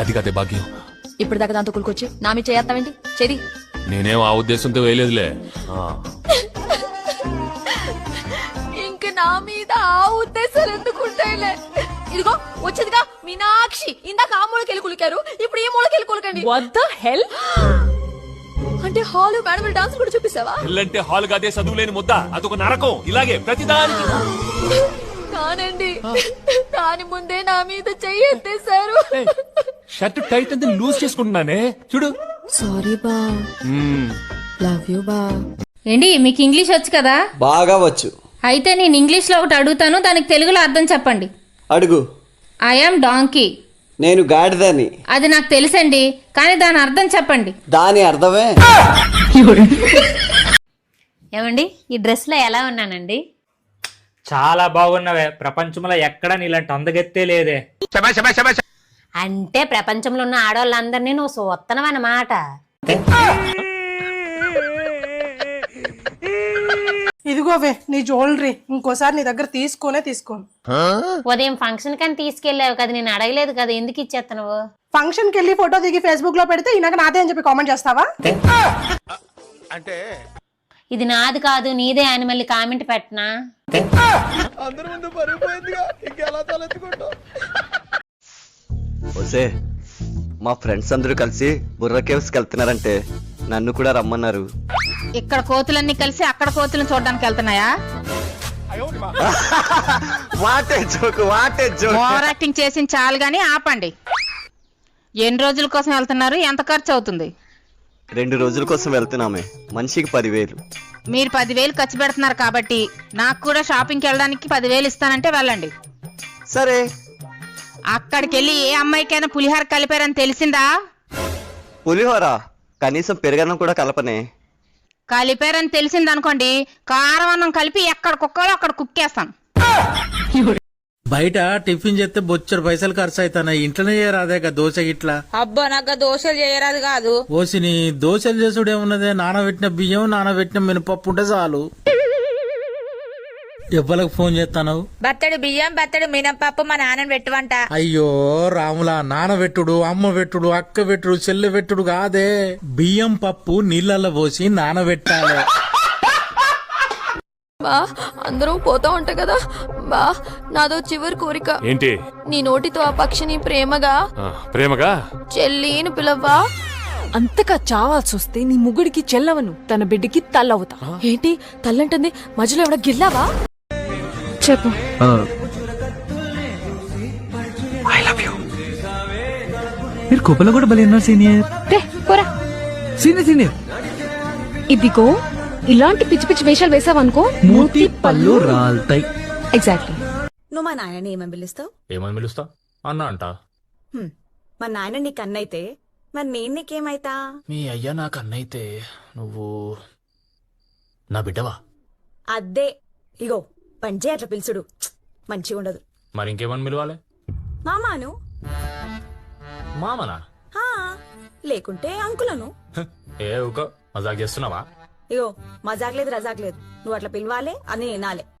అది కదే భాగ్యం. ఇప్పుడు దాకా దాంతో కులుకొచ్చి నా మీద చేస్తావేంటి? చెది నేనేం ఆ ఉద్దేశంతో వేయలేదులే. ఇంక నా మీద ఆ ఉద్దేశాలు ఎందుకుంటాయిలే. ఇదిగో వచ్చేదిగా మీనాక్షి. ఇందాక ఆ మూలకెళ్ళి కులికారు, ఇప్పుడు ఈ మూలకెళ్ళి కులకండి. What the hell? అంటే హాల్ మేడం డాన్స్ కూడా చూపిస్తావా? ఇల్లంటే హాల్ కాదే చదువులేని ముద్ద, అదొక నరకం. ఇలాగే ప్రతిదానికి కానండి, దాని ముందే నా మీద చెయ్యి ఎత్తేశారు. షర్ట్ టైట్ అంతా లూజ్ చేసుకుంటున్నానే చూడు. సారీ బా, లవ్ యూ బా. ఏంటి మీకు ఇంగ్లీష్ వచ్చు కదా? బాగా వచ్చు. అయితే నేను ఇంగ్లీష్లో ఒకటి అడుగుతాను, దానికి తెలుగులో అర్థం చెప్పండి. అడుగు. I am donkey. నేను గాడిదని. అది నాకు తెలుసండి, కానీ దాని అర్థం చెప్పండి. దాని అర్థమే. ఏమండి ఈ డ్రెస్ లో ఎలా ఉన్నానండి? చాలా బాగున్నావే. ప్రపంచంలో ఎక్కడ నీలాంటి అందగెత్తే లేదే. అంటే ప్రపంచంలో ఉన్న ఆడవాళ్ళందరినీ నువ్వు సొత్తనవన్నమాట. ఇదిగోవే నీ జ్యువెలరీ, ఇంకోసారి నీ దగ్గర తీసుకోను. ఉదయం ఫంక్షన్ కని తీసుకెళ్లావు కదా, నేను అడగలేదు కదా, ఎందుకు ఇచ్చేస్తున్నావు? ఫంక్షన్ కి వెళ్ళి ఫోటో దిగి ఫేస్బుక్ లో పెడితే ఇనాక నాదే అని చెప్పి కామెంట్ చేస్తావా? అంటే ఇది నాది కాదు నీదే అని మళ్ళీ కామెంట్ పెట్టనా? ఓసే, మా ఫ్రెండ్స్ అందరూ కలిసి బుర్ర కేవ్స్ వెళ్తున్నారంటే నన్ను కూడా రమ్మన్నారు. ఇక్కడ కోతులన్నీ కలిసి అక్కడ కోతులను చూడడానికి వెళ్తున్నాయా? What a joke. ఓవర్ యాక్టింగ్ చేసి చాలు గానీ ఆపండి. ఎన్ని రోజుల కోసం వెళ్తున్నారు? ఎంత ఖర్చు అవుతుంది? 2 రోజుల కోసం వెళ్తున్నామే. మనిషికి 10,000. మీరు 10,000 ఖర్చు పెడుతున్నారు కాబట్టి నాకు కూడా షాపింగ్కి వెళ్ళడానికి 10,000 ఇస్తానంటే వెళ్ళండి. సరే. అక్కడికి వెళ్ళి ఏ అమ్మాయికైనా పులిహోర కలిపారని తెలిసిందా? పులిహోర కనీసం పెరుగన్నం కూడా కలపనే. కలిపారని తెలిసిందనుకోండి, కారం అన్నం కలిపి ఎక్కడ కుక్కాలో అక్కడ కుక్కేస్తాం. బయట టిఫిన్ చేస్తే బొచ్చడు పైసలు ఖర్చు అవుతాయి. ఇంట్లోనే చేయరాదే దోశ గిట్లా. అబ్బా నాకు దోశలు చేయరాదు కాదు. ఓసిని దోశలు చేసుడు ఏమున్నదే, నానబెట్టిన బియ్యం నానబెట్టిన మినపప్పు ఉంటే చాలు. ఎవ్వలకు ఫోన్ చేస్తాను? బత్తడి బియ్యం బత్తడి మినపప్పు మా నాన్నని పెట్టువంట. అయ్యో రాములా, నానబెట్టుడు, అమ్మ పెట్టుడు, అక్క పెట్టుడు, చెల్లె పెట్టుడు కాదే. బియ్యం పప్పు నీళ్ళల్లో పోసి నానబెట్టాలి. బా అందరూ పోతా ఉంటా కదా బా, నాదో చివరి కోరిక. ఏంటి? నీ నోటితో ఆ పక్షిని ప్రేమగా చెల్లిని పిలవ్వా. అంతగా చావాల్సి వస్తే నీ ముగ్గుడికి చెల్లవను, తన బిడ్డకి తల్లవుతా. ఏంటి తల్లంటుంది? మధ్యలో ఎవడ గిల్లావా? చెప్పు. మీరు కోపంలో కూడా బలి ఉన్నారు సీనియర్. సీనియర్ ఇదిగో ఇలాంటి పిచ్చి పిచ్చి వేషాలు వేసావనుకో మూతి పళ్ళు రాల్తాయి. ఎగ్జాక్ట్లీ. నువ్వు మా నాయనని ఏమని పిలుస్తావు? ఏమని పిలుస్తా? అన్న అంట. మా నాయన నీకు అన్నైతే మరి నేను నీకేమైతా? మీ అయ్యా నాకు అన్నైతే నువ్వు నా బిడ్డవా? అద్దే ఇగో పంచే అట్లా పిలుచుడు మంచిగా ఉండదు. మరి ఇంకేమని పిలవాలి? మామాను. మామనా? లేకుంటే అంకులను. ఏ ఊకో, మజాక్ చేస్తున్నావా? ఇగో మజాక్ లేదు రజాక్ లేదు, నువ్వు అట్లా పిలవాలి అని వినాలే.